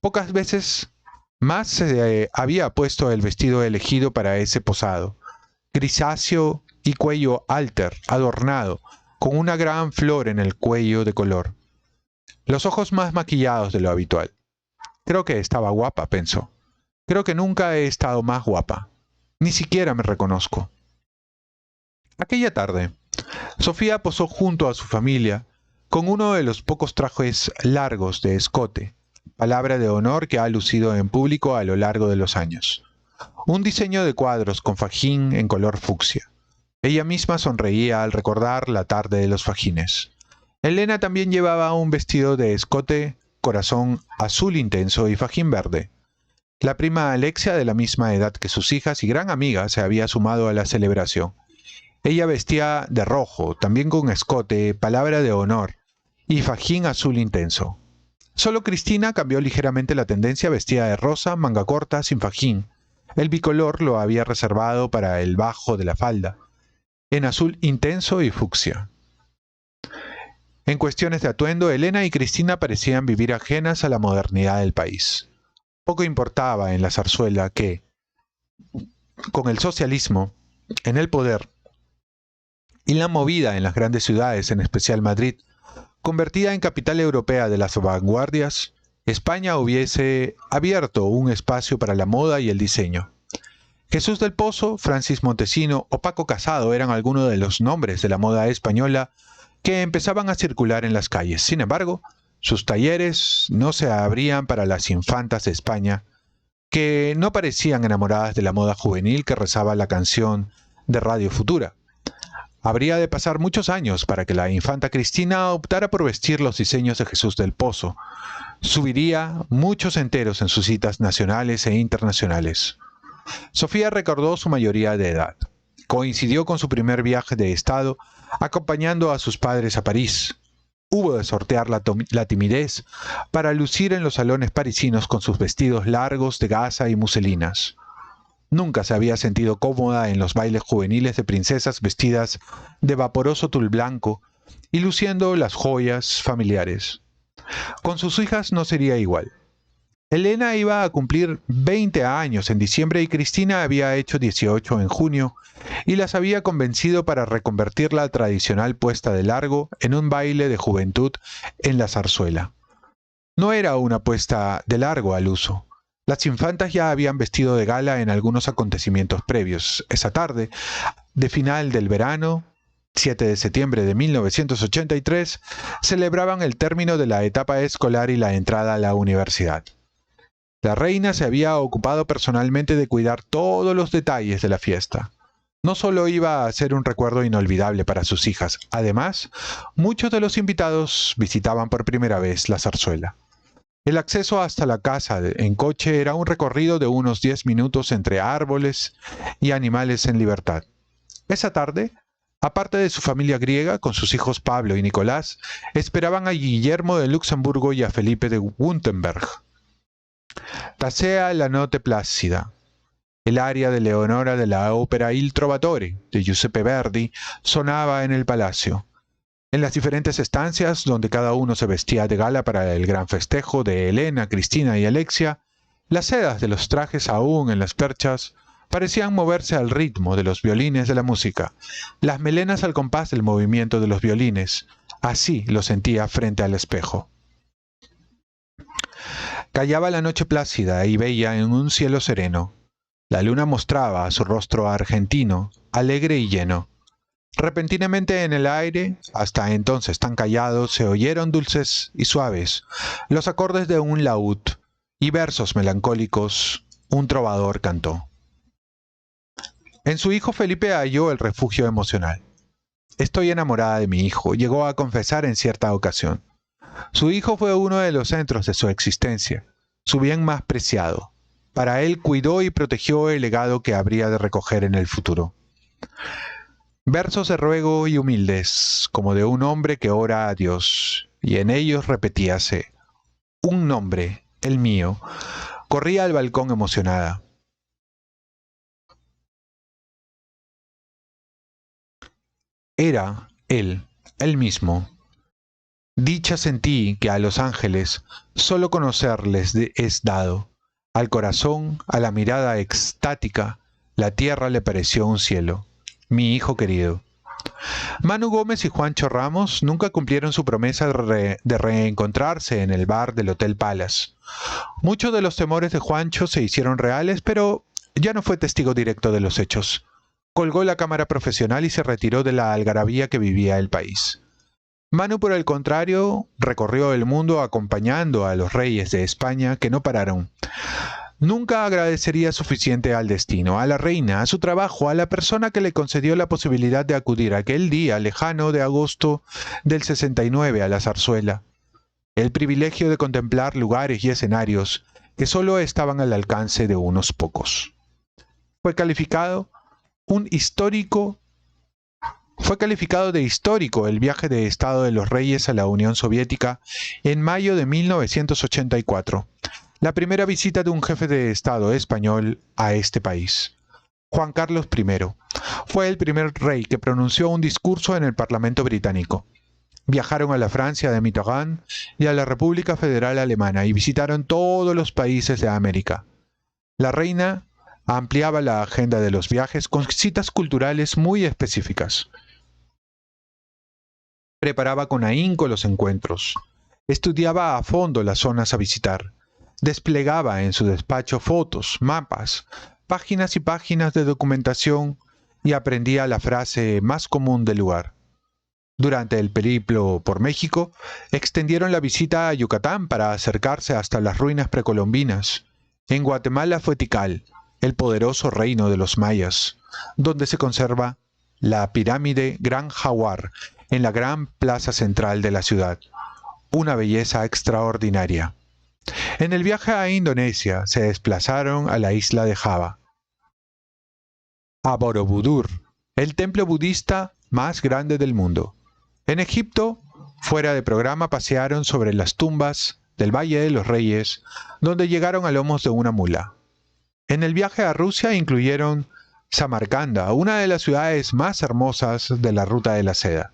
Pocas veces más se había puesto el vestido elegido para ese posado, grisáceo y cuello alter, adornado, con una gran flor en el cuello de color. Los ojos más maquillados de lo habitual. Creo que estaba guapa, pensó. Creo que nunca he estado más guapa. Ni siquiera me reconozco. Aquella tarde, Sofía posó junto a su familia con uno de los pocos trajes largos de escote, palabra de honor que ha lucido en público a lo largo de los años. Un diseño de cuadros con fajín en color fucsia. Ella misma sonreía al recordar la tarde de los fajines. Elena también llevaba un vestido de escote, corazón azul intenso y fajín verde. La prima Alexia, de la misma edad que sus hijas y gran amiga, se había sumado a la celebración. Ella vestía de rojo, también con escote, palabra de honor, y fajín azul intenso. Solo Cristina cambió ligeramente la tendencia, vestida de rosa, manga corta, sin fajín. El bicolor lo había reservado para el bajo de la falda. en azul intenso y fucsia. En cuestiones de atuendo, Elena y Cristina parecían vivir ajenas a la modernidad del país. Poco importaba en la zarzuela que, con el socialismo en el poder y la movida en las grandes ciudades, en especial Madrid, convertida en capital europea de las vanguardias, España hubiese abierto un espacio para la moda y el diseño. Jesús del Pozo, Francis Montesino o Paco Casado eran algunos de los nombres de la moda española que empezaban a circular en las calles. Sin embargo, sus talleres no se abrían para las infantas de España, que no parecían enamoradas de la moda juvenil que rezaba la canción de Radio Futura. Habría de pasar muchos años para que la infanta Cristina optara por vestir los diseños de Jesús del Pozo. Subiría muchos enteros en sus citas nacionales e internacionales. Sofía recordó su mayoría de edad. Coincidió con su primer viaje de estado, acompañando a sus padres a París. Hubo de sortear la timidez para lucir en los salones parisinos con sus vestidos largos de gasa y muselinas. Nunca se había sentido cómoda en los bailes juveniles de princesas vestidas de vaporoso tul blanco y luciendo las joyas familiares. Con sus hijas no sería igual. Elena iba a cumplir 20 años en diciembre y Cristina había hecho 18 en junio y las había convencido para reconvertir la tradicional puesta de largo en un baile de juventud en la zarzuela. No era una puesta de largo al uso. Las infantas ya habían vestido de gala en algunos acontecimientos previos. Esa tarde, de final del verano, 7 de septiembre de 1983, celebraban el término de la etapa escolar y la entrada a la universidad. La reina se había ocupado personalmente de cuidar todos los detalles de la fiesta. No solo iba a ser un recuerdo inolvidable para sus hijas, además, muchos de los invitados visitaban por primera vez la zarzuela. El acceso hasta la casa en coche era un recorrido de unos 10 minutos entre árboles y animales en libertad. Esa tarde, aparte de su familia griega, con sus hijos Pablo y Nicolás, esperaban a Guillermo de Luxemburgo y a Felipe de Wurtemberg. Tasea la notte placida. El aria de Leonora de la ópera Il Trovatore, de Giuseppe Verdi, sonaba en el palacio. En las diferentes estancias, donde cada uno se vestía de gala para el gran festejo de Elena, Cristina y Alexia, las sedas de los trajes aún en las perchas parecían moverse al ritmo de los violines de la música, las melenas al compás del movimiento de los violines. Así lo sentía frente al espejo. Callaba la noche plácida y bella en un cielo sereno. La luna mostraba su rostro argentino, alegre y lleno. Repentinamente en el aire, hasta entonces tan callado, se oyeron dulces y suaves los acordes de un laúd y versos melancólicos. Un trovador cantó. En su hijo Felipe halló el refugio emocional. Estoy enamorada de mi hijo, llegó a confesar en cierta ocasión. Su hijo fue uno de los centros de su existencia, su bien más preciado. Para él cuidó y protegió el legado que habría de recoger en el futuro. Versos de ruego y humildes, como de un hombre que ora a Dios, y en ellos repetíase: un nombre, el mío. Corría al balcón emocionada. Era él mismo. Dicha sentí que a los ángeles solo conocerles es dado. Al corazón, a la mirada extática, la tierra le pareció un cielo. Mi hijo querido. Manu Gómez y Juancho Ramos nunca cumplieron su promesa de reencontrarse en el bar del Hotel Palace. Muchos de los temores de Juancho se hicieron reales, pero ya no fue testigo directo de los hechos. Colgó la cámara profesional y se retiró de la algarabía que vivía el país. Manu, por el contrario, recorrió el mundo acompañando a los reyes de España que no pararon. Nunca agradecería suficiente al destino, a la reina, a su trabajo, a la persona que le concedió la posibilidad de acudir aquel día lejano de agosto del 69 a la zarzuela. El privilegio de contemplar lugares y escenarios que solo estaban al alcance de unos pocos. Fue calificado de histórico el viaje de Estado de los Reyes a la Unión Soviética en mayo de 1984. La primera visita de un jefe de Estado español a este país. Juan Carlos I fue el primer rey que pronunció un discurso en el Parlamento británico. Viajaron a la Francia de Mitterrand y a la República Federal Alemana y visitaron todos los países de América. La reina ampliaba la agenda de los viajes con citas culturales muy específicas. Preparaba con ahínco los encuentros. Estudiaba a fondo las zonas a visitar. Desplegaba en su despacho fotos, mapas, páginas y páginas de documentación y aprendía la frase más común del lugar. Durante el periplo por México, extendieron la visita a Yucatán para acercarse hasta las ruinas precolombinas. En Guatemala fue Tikal, el poderoso reino de los mayas, donde se conserva la pirámide Gran Jaguar en la gran plaza central de la ciudad. Una belleza extraordinaria. En el viaje a Indonesia se desplazaron a la isla de Java. A Borobudur, el templo budista más grande del mundo. En Egipto, fuera de programa, pasearon sobre las tumbas del Valle de los Reyes, donde llegaron a lomos de una mula. En el viaje a Rusia incluyeron Samarcanda, una de las ciudades más hermosas de la Ruta de la Seda.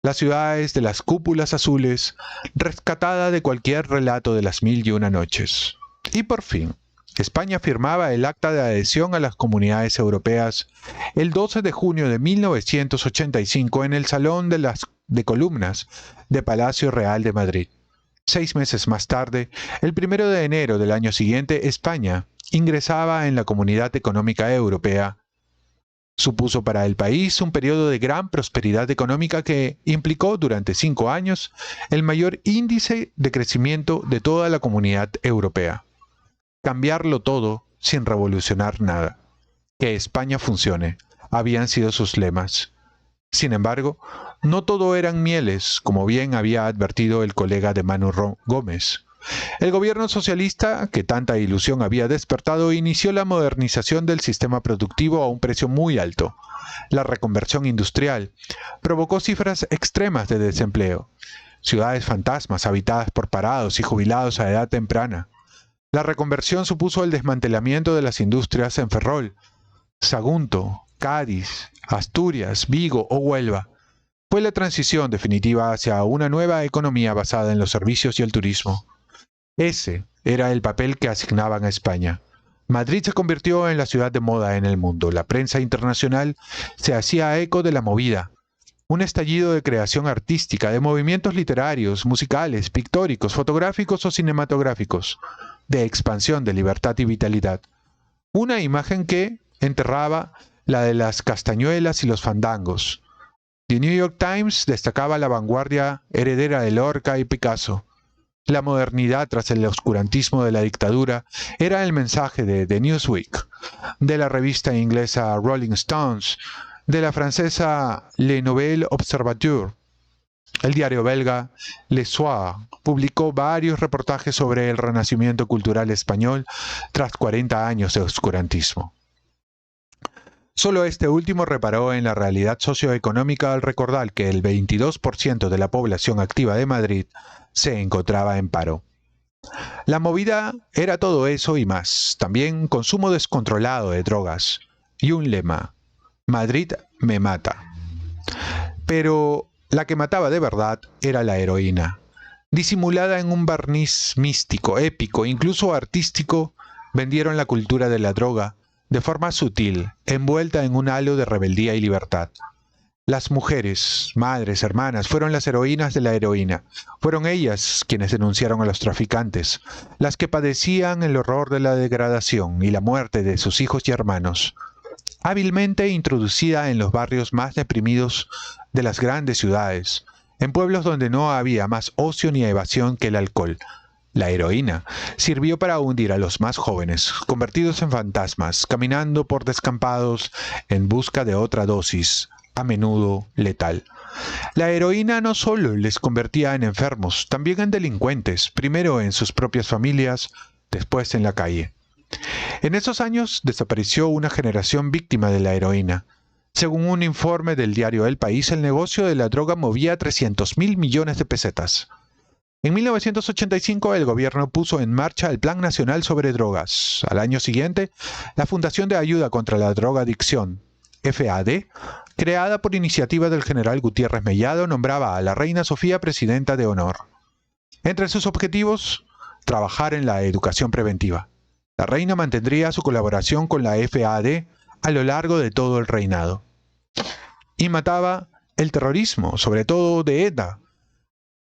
Las ciudades de las cúpulas azules, rescatada de cualquier relato de las 1001 noches. Y por fin, España firmaba el Acta de Adhesión a las Comunidades Europeas el 12 de junio de 1985 en el Salón de Columnas de Palacio Real de Madrid. 6 meses más tarde, el 1 de enero del año siguiente, España ingresaba en la Comunidad Económica Europea. Supuso para el país un periodo de gran prosperidad económica que implicó durante 5 años el mayor índice de crecimiento de toda la Comunidad Europea. Cambiarlo todo sin revolucionar nada. Que España funcione, habían sido sus lemas. Sin embargo, no todo eran mieles, como bien había advertido el colega de Manu Gómez. El gobierno socialista, que tanta ilusión había despertado, inició la modernización del sistema productivo a un precio muy alto. La reconversión industrial provocó cifras extremas de desempleo. Ciudades fantasmas habitadas por parados y jubilados a edad temprana. La reconversión supuso el desmantelamiento de las industrias en Ferrol, Sagunto, Cádiz, Asturias, Vigo o Huelva. Fue la transición definitiva hacia una nueva economía basada en los servicios y el turismo. Ese era el papel que asignaban a España. Madrid se convirtió en la ciudad de moda en el mundo. La prensa internacional se hacía eco de la movida. Un estallido de creación artística, de movimientos literarios, musicales, pictóricos, fotográficos o cinematográficos, de expansión de libertad y vitalidad. Una imagen que enterraba la de las castañuelas y los fandangos. The New York Times destacaba la vanguardia heredera de Lorca y Picasso. La modernidad tras el oscurantismo de la dictadura era el mensaje de The Newsweek, de la revista inglesa Rolling Stones, de la francesa Le Nouvel Observateur. El diario belga Le Soir publicó varios reportajes sobre el renacimiento cultural español tras 40 años de oscurantismo. Solo este último reparó en la realidad socioeconómica al recordar que el 22% de la población activa de Madrid se encontraba en paro. La movida era todo eso y más, también consumo descontrolado de drogas y un lema: Madrid me mata. Pero la que mataba de verdad era la heroína. Disimulada en un barniz místico, épico, incluso artístico, vendieron la cultura de la droga de forma sutil, envuelta en un halo de rebeldía y libertad. Las mujeres, madres, hermanas, fueron las heroínas de la heroína. Fueron ellas quienes denunciaron a los traficantes, las que padecían el horror de la degradación y la muerte de sus hijos y hermanos. Hábilmente introducida en los barrios más deprimidos de las grandes ciudades, en pueblos donde no había más ocio ni evasión que el alcohol. La heroína sirvió para hundir a los más jóvenes, convertidos en fantasmas, caminando por descampados en busca de otra dosis, a menudo letal. La heroína no solo les convertía en enfermos, también en delincuentes, primero en sus propias familias, después en la calle. En esos años desapareció una generación víctima de la heroína. Según un informe del diario El País, el negocio de la droga movía 300.000 millones de pesetas. En 1985 el gobierno puso en marcha el Plan Nacional sobre Drogas. Al año siguiente, la Fundación de Ayuda contra la Drogadicción, FAD, creada por iniciativa del general Gutiérrez Mellado, nombraba a la reina Sofía presidenta de honor. Entre sus objetivos, trabajar en la educación preventiva. La reina mantendría su colaboración con la FAD a lo largo de todo el reinado. Y mataba el terrorismo, sobre todo de ETA,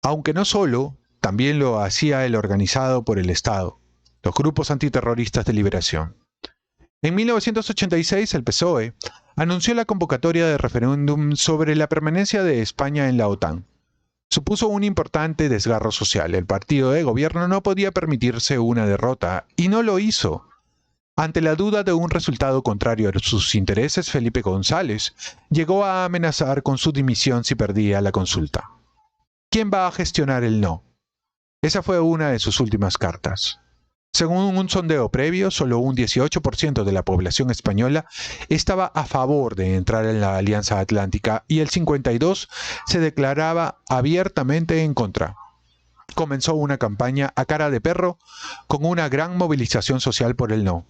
aunque no solo, también lo hacía el organizado por el Estado, los grupos antiterroristas de liberación. En 1986 el PSOE anunció la convocatoria de referéndum sobre la permanencia de España en la OTAN. Supuso un importante desgarro social. El partido de gobierno no podía permitirse una derrota, y no lo hizo. Ante la duda de un resultado contrario a sus intereses, Felipe González llegó a amenazar con su dimisión si perdía la consulta. ¿Quién va a gestionar el no? Esa fue una de sus últimas cartas. Según un sondeo previo, solo un 18% de la población española estaba a favor de entrar en la Alianza Atlántica y el 52% se declaraba abiertamente en contra. Comenzó una campaña a cara de perro con una gran movilización social por el no.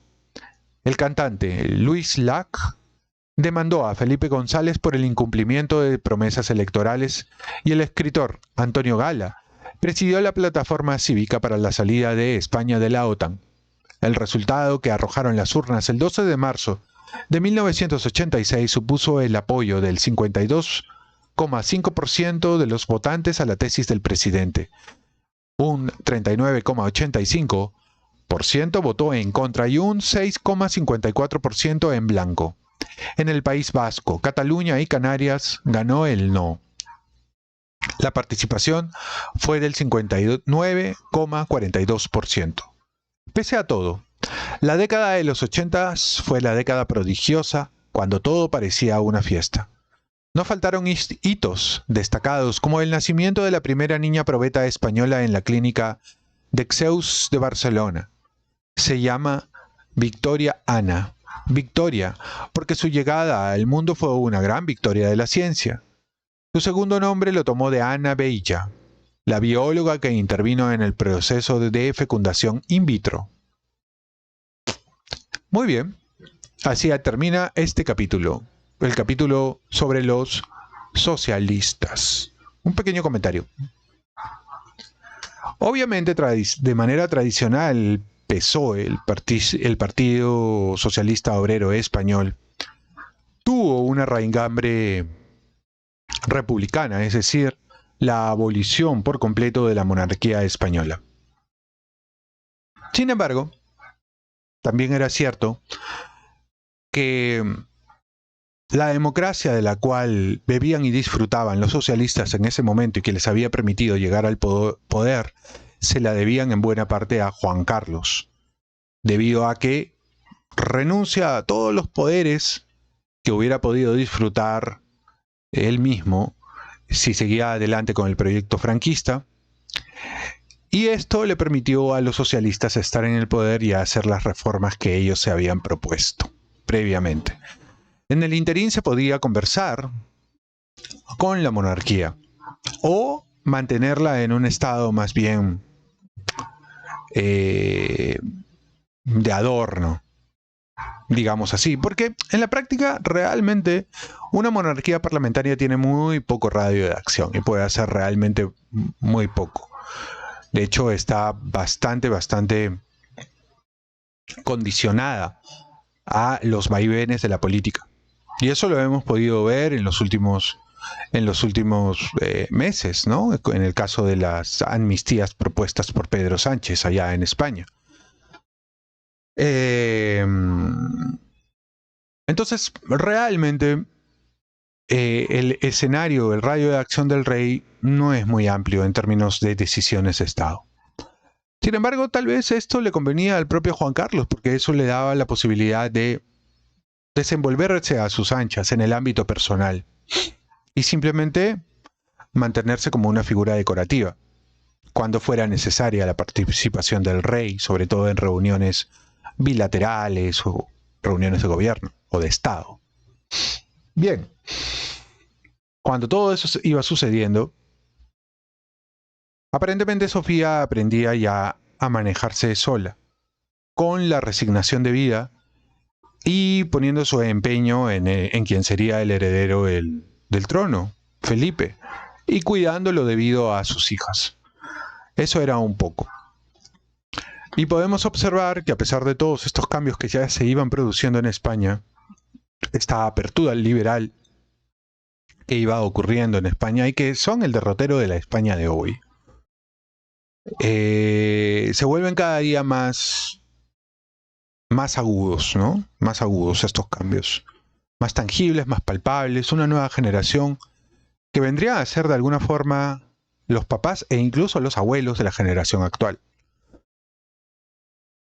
El cantante Luis Llach demandó a Felipe González por el incumplimiento de promesas electorales y el escritor Antonio Gala presidió la plataforma cívica para la salida de España de la OTAN. El resultado que arrojaron las urnas el 12 de marzo de 1986 supuso el apoyo del 52,5% de los votantes a la tesis del presidente. Un 39,85% votó en contra y un 6,54% en blanco. En el País Vasco, Cataluña y Canarias ganó el no. La participación fue del 59,42%. Pese a todo, la década de los 80 fue la década prodigiosa, cuando todo parecía una fiesta. No faltaron hitos destacados, como el nacimiento de la primera niña probeta española en la clínica Dexeus de Barcelona. Se llama Victoria Ana. Victoria, porque su llegada al mundo fue una gran victoria de la ciencia. Su segundo nombre lo tomó de Ana Beilla, la bióloga que intervino en el proceso de fecundación in vitro. Muy bien, así termina este capítulo, el capítulo sobre los socialistas. Un pequeño comentario. Obviamente, de manera tradicional, el PSOE, el Partido Socialista Obrero Español, tuvo una raigambre republicana, es decir, la abolición por completo de la monarquía española. Sin embargo, también era cierto que la democracia de la cual bebían y disfrutaban los socialistas en ese momento y que les había permitido llegar al poder, se la debían en buena parte a Juan Carlos, debido a que renuncia a todos los poderes que hubiera podido disfrutar él mismo si seguía adelante con el proyecto franquista, y esto le permitió a los socialistas estar en el poder y hacer las reformas que ellos se habían propuesto previamente. En el interín se podía conversar con la monarquía o mantenerla en un estado más bien de adorno, digamos así, porque en la práctica realmente una monarquía parlamentaria tiene muy poco radio de acción y puede hacer realmente muy poco. De hecho, está bastante condicionada a los vaivenes de la política. Y eso lo hemos podido ver en los últimos meses, ¿no? En el caso de las amnistías propuestas por Pedro Sánchez allá en España. Entonces, realmente el escenario, el radio de acción del rey no es muy amplio en términos de decisiones de Estado. Sin embargo, tal vez esto le convenía al propio Juan Carlos, porque eso le daba la posibilidad de desenvolverse a sus anchas en el ámbito personal y simplemente mantenerse como una figura decorativa, cuando fuera necesaria la participación del rey, sobre todo en reuniones bilaterales o reuniones de gobierno o de Estado. Bien, cuando todo eso iba sucediendo, Aparentemente Sofía aprendía ya a manejarse sola, con la resignación de vida y poniendo su empeño en quien sería el heredero del trono, Felipe, y cuidándolo debido a sus hijas. Eso era un poco. Y podemos observar que a pesar de todos estos cambios que ya se iban produciendo en España, esta apertura liberal que iba ocurriendo en España y que son el derrotero de la España de hoy, se vuelven cada día más agudos, ¿no? Más agudos estos cambios, más tangibles, más palpables, una nueva generación que vendría a ser de alguna forma los papás e incluso los abuelos de la generación actual.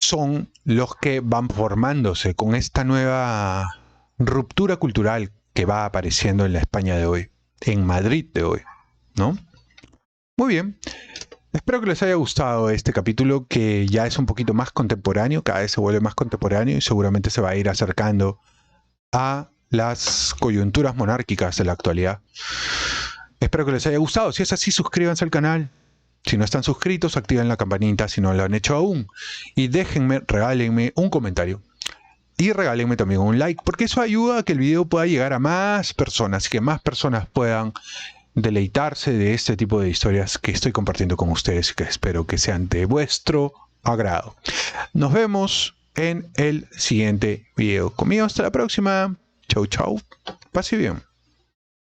Son los que van formándose con esta nueva ruptura cultural que va apareciendo en la España de hoy, en Madrid de hoy, ¿no? Muy bien. Espero que les haya gustado este capítulo, que ya es un poquito más contemporáneo, cada vez se vuelve más contemporáneo y seguramente se va a ir acercando a las coyunturas monárquicas de la actualidad. Espero que les haya gustado. Si es así, suscríbanse al canal. Si no están suscritos, activen la campanita si no lo han hecho aún. Y regálenme un comentario. Y regálenme también un like, porque eso ayuda a que el video pueda llegar a más personas y que más personas puedan deleitarse de este tipo de historias que estoy compartiendo con ustedes y que espero que sean de vuestro agrado. Nos vemos en el siguiente video. Conmigo hasta la próxima. Chau, chau. Pase bien.